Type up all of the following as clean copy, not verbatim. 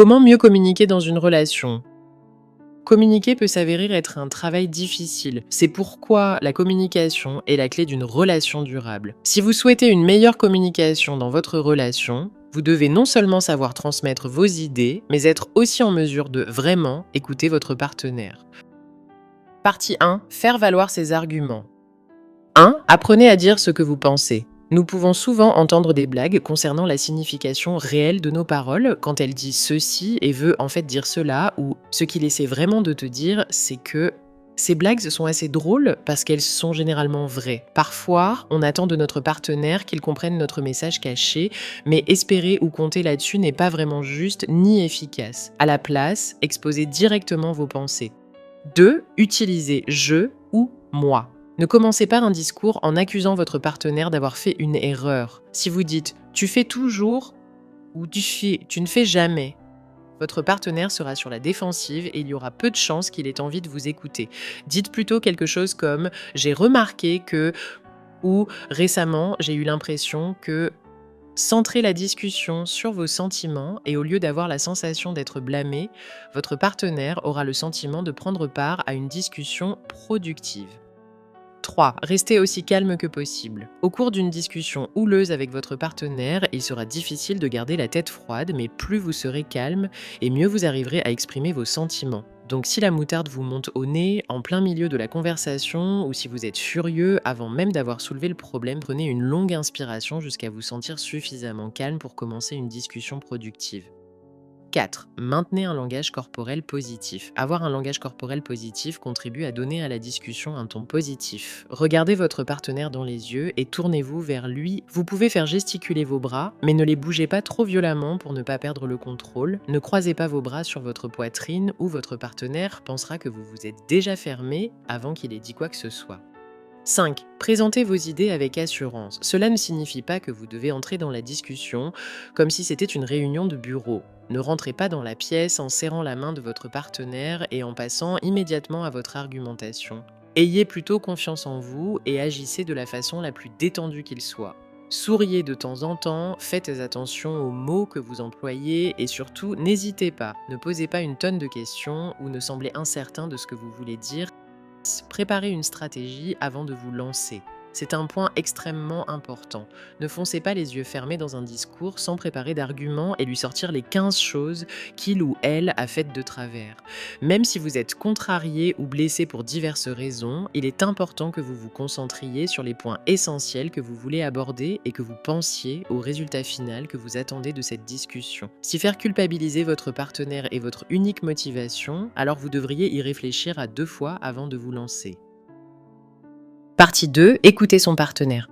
Comment mieux communiquer dans une relation? Communiquer peut s'avérer être un travail difficile. C'est pourquoi la communication est la clé d'une relation durable. Si vous souhaitez une meilleure communication dans votre relation, vous devez non seulement savoir transmettre vos idées, mais être aussi en mesure de vraiment écouter votre partenaire. Partie 1. Faire valoir ses arguments. 1. Apprenez à dire ce que vous pensez. Nous pouvons souvent entendre des blagues concernant la signification réelle de nos paroles quand elle dit ceci et veut en fait dire cela, ou ce qu'il essaie vraiment de te dire, c'est que ces blagues sont assez drôles parce qu'elles sont généralement vraies. Parfois, on attend de notre partenaire qu'il comprenne notre message caché, mais espérer ou compter là-dessus n'est pas vraiment juste ni efficace. À la place, exposez directement vos pensées. 2. Utilisez je ou moi. Ne commencez pas un discours en accusant votre partenaire d'avoir fait une erreur. Si vous dites « tu fais toujours » ou « tu ne fais jamais », votre partenaire sera sur la défensive et il y aura peu de chances qu'il ait envie de vous écouter. Dites plutôt quelque chose comme « j'ai remarqué que » ou « récemment, j'ai eu l'impression que ». Centrez la discussion sur vos sentiments et au lieu d'avoir la sensation d'être blâmé, votre partenaire aura le sentiment de prendre part à une discussion productive. 3. Restez aussi calme que possible. Au cours d'une discussion houleuse avec votre partenaire, il sera difficile de garder la tête froide, mais plus vous serez calme et mieux vous arriverez à exprimer vos sentiments. Donc si la moutarde vous monte au nez, en plein milieu de la conversation, ou si vous êtes furieux avant même d'avoir soulevé le problème, prenez une longue inspiration jusqu'à vous sentir suffisamment calme pour commencer une discussion productive. 4. Maintenez un langage corporel positif. Avoir un langage corporel positif contribue à donner à la discussion un ton positif. Regardez votre partenaire dans les yeux et tournez-vous vers lui. Vous pouvez faire gesticuler vos bras, mais ne les bougez pas trop violemment pour ne pas perdre le contrôle. Ne croisez pas vos bras sur votre poitrine ou votre partenaire pensera que vous vous êtes déjà fermé avant qu'il ait dit quoi que ce soit. 5. Présentez vos idées avec assurance. Cela ne signifie pas que vous devez entrer dans la discussion comme si c'était une réunion de bureau. Ne rentrez pas dans la pièce en serrant la main de votre partenaire et en passant immédiatement à votre argumentation. Ayez plutôt confiance en vous et agissez de la façon la plus détendue qu'il soit. Souriez de temps en temps, faites attention aux mots que vous employez et surtout n'hésitez pas, ne posez pas une tonne de questions ou ne semblez incertain de ce que vous voulez dire. Préparez une stratégie avant de vous lancer. C'est un point extrêmement important. Ne foncez pas les yeux fermés dans un discours sans préparer d'arguments et lui sortir les 15 choses qu'il ou elle a faites de travers. Même si vous êtes contrarié ou blessé pour diverses raisons, il est important que vous vous concentriez sur les points essentiels que vous voulez aborder et que vous pensiez au résultat final que vous attendez de cette discussion. Si faire culpabiliser votre partenaire est votre unique motivation, alors vous devriez y réfléchir à 2 fois avant de vous lancer. Partie 2. Écoutez son partenaire.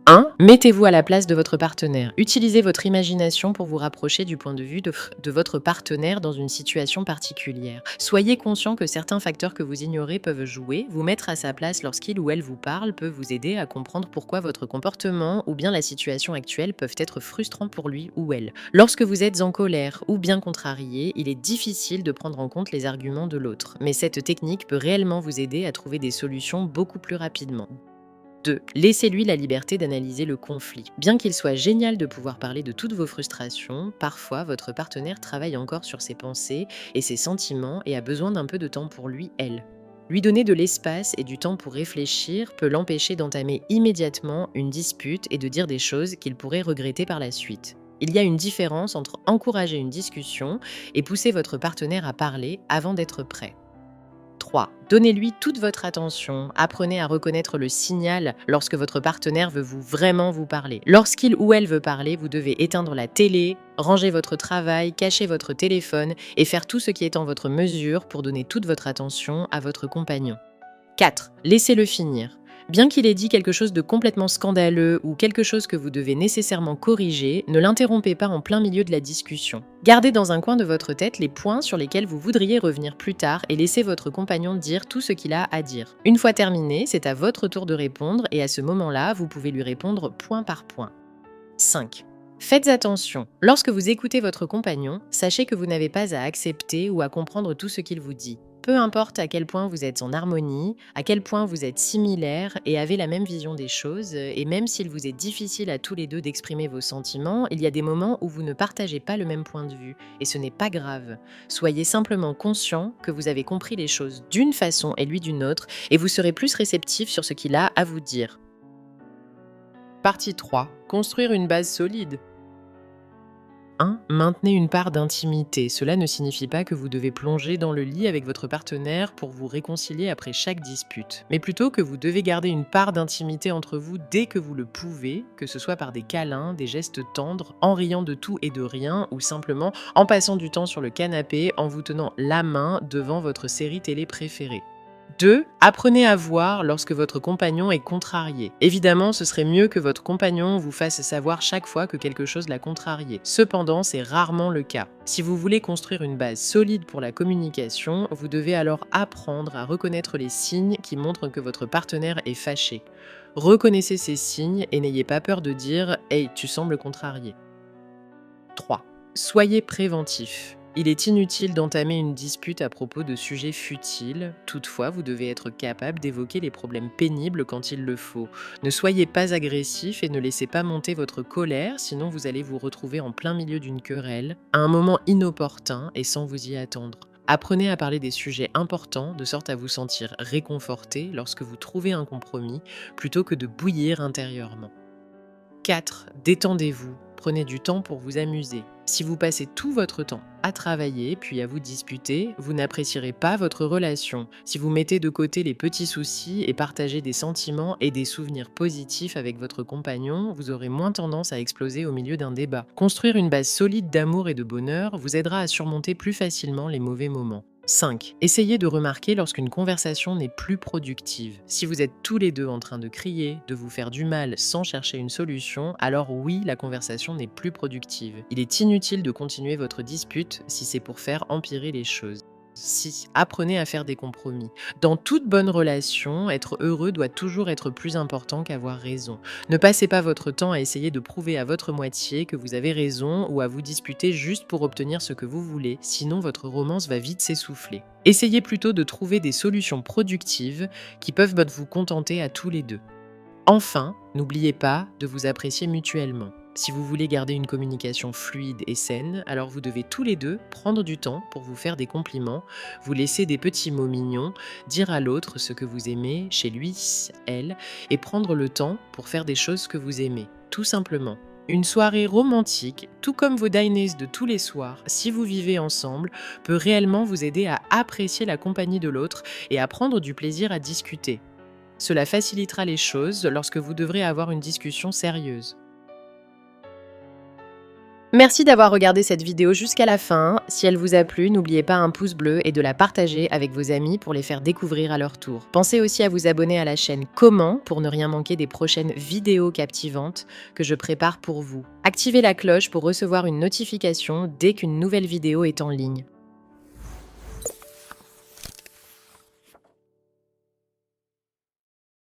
1. Mettez-vous à la place de votre partenaire. Utilisez votre imagination pour vous rapprocher du point de vue de votre partenaire dans une situation particulière. Soyez conscient que certains facteurs que vous ignorez peuvent jouer. Vous mettre à sa place lorsqu'il ou elle vous parle peut vous aider à comprendre pourquoi votre comportement ou bien la situation actuelle peuvent être frustrants pour lui ou elle. Lorsque vous êtes en colère ou bien contrarié, il est difficile de prendre en compte les arguments de l'autre. Mais cette technique peut réellement vous aider à trouver des solutions beaucoup plus rapidement. 2. Laissez-lui la liberté d'analyser le conflit. Bien qu'il soit génial de pouvoir parler de toutes vos frustrations, parfois votre partenaire travaille encore sur ses pensées et ses sentiments et a besoin d'un peu de temps pour lui, elle. Lui donner de l'espace et du temps pour réfléchir peut l'empêcher d'entamer immédiatement une dispute et de dire des choses qu'il pourrait regretter par la suite. Il y a une différence entre encourager une discussion et pousser votre partenaire à parler avant d'être prêt. 3. Donnez-lui toute votre attention. Apprenez à reconnaître le signal lorsque votre partenaire veut vraiment vous parler. Lorsqu'il ou elle veut parler, vous devez éteindre la télé, ranger votre travail, cacher votre téléphone et faire tout ce qui est en votre mesure pour donner toute votre attention à votre compagnon. 4. Laissez-le finir. Bien qu'il ait dit quelque chose de complètement scandaleux ou quelque chose que vous devez nécessairement corriger, ne l'interrompez pas en plein milieu de la discussion. Gardez dans un coin de votre tête les points sur lesquels vous voudriez revenir plus tard et laissez votre compagnon dire tout ce qu'il a à dire. Une fois terminé, c'est à votre tour de répondre et à ce moment-là, vous pouvez lui répondre point par point. 5. Faites attention. Lorsque vous écoutez votre compagnon, sachez que vous n'avez pas à accepter ou à comprendre tout ce qu'il vous dit. Peu importe à quel point vous êtes en harmonie, à quel point vous êtes similaires et avez la même vision des choses, et même s'il vous est difficile à tous les deux d'exprimer vos sentiments, il y a des moments où vous ne partagez pas le même point de vue, et ce n'est pas grave. Soyez simplement conscient que vous avez compris les choses d'une façon et lui d'une autre, et vous serez plus réceptif sur ce qu'il a à vous dire. Partie 3. Construire une base solide. 1. Maintenez une part d'intimité. Cela ne signifie pas que vous devez plonger dans le lit avec votre partenaire pour vous réconcilier après chaque dispute, mais plutôt que vous devez garder une part d'intimité entre vous dès que vous le pouvez, que ce soit par des câlins, des gestes tendres, en riant de tout et de rien, ou simplement en passant du temps sur le canapé en vous tenant la main devant votre série télé préférée. 2. Apprenez à voir lorsque votre compagnon est contrarié. Évidemment, ce serait mieux que votre compagnon vous fasse savoir chaque fois que quelque chose l'a contrarié. Cependant, c'est rarement le cas. Si vous voulez construire une base solide pour la communication, vous devez alors apprendre à reconnaître les signes qui montrent que votre partenaire est fâché. Reconnaissez ces signes et n'ayez pas peur de dire « Hey, tu sembles contrarié ». 3. Soyez préventif. Il est inutile d'entamer une dispute à propos de sujets futiles. Toutefois, vous devez être capable d'évoquer les problèmes pénibles quand il le faut. Ne soyez pas agressif et ne laissez pas monter votre colère, sinon vous allez vous retrouver en plein milieu d'une querelle, à un moment inopportun et sans vous y attendre. Apprenez à parler des sujets importants de sorte à vous sentir réconforté lorsque vous trouvez un compromis, plutôt que de bouillir intérieurement. 4. Détendez-vous. Prenez du temps pour vous amuser. Si vous passez tout votre temps à travailler puis à vous disputer, vous n'apprécierez pas votre relation. Si vous mettez de côté les petits soucis et partagez des sentiments et des souvenirs positifs avec votre compagnon, vous aurez moins tendance à exploser au milieu d'un débat. Construire une base solide d'amour et de bonheur vous aidera à surmonter plus facilement les mauvais moments. 5. Essayez de remarquer lorsqu'une conversation n'est plus productive. Si vous êtes tous les deux en train de crier, de vous faire du mal sans chercher une solution, alors oui, la conversation n'est plus productive. Il est inutile de continuer votre dispute si c'est pour faire empirer les choses. 6. Apprenez à faire des compromis. Dans toute bonne relation, être heureux doit toujours être plus important qu'avoir raison. Ne passez pas votre temps à essayer de prouver à votre moitié que vous avez raison ou à vous disputer juste pour obtenir ce que vous voulez, sinon votre romance va vite s'essouffler. Essayez plutôt de trouver des solutions productives qui peuvent vous contenter à tous les deux. Enfin, n'oubliez pas de vous apprécier mutuellement. Si vous voulez garder une communication fluide et saine, alors vous devez tous les deux prendre du temps pour vous faire des compliments, vous laisser des petits mots mignons, dire à l'autre ce que vous aimez, chez lui, elle, et prendre le temps pour faire des choses que vous aimez, tout simplement. Une soirée romantique, tout comme vos diners de tous les soirs, si vous vivez ensemble, peut réellement vous aider à apprécier la compagnie de l'autre et à prendre du plaisir à discuter. Cela facilitera les choses lorsque vous devrez avoir une discussion sérieuse. Merci d'avoir regardé cette vidéo jusqu'à la fin. Si elle vous a plu, n'oubliez pas un pouce bleu et de la partager avec vos amis pour les faire découvrir à leur tour. Pensez aussi à vous abonner à la chaîne Comment pour ne rien manquer des prochaines vidéos captivantes que je prépare pour vous. Activez la cloche pour recevoir une notification dès qu'une nouvelle vidéo est en ligne.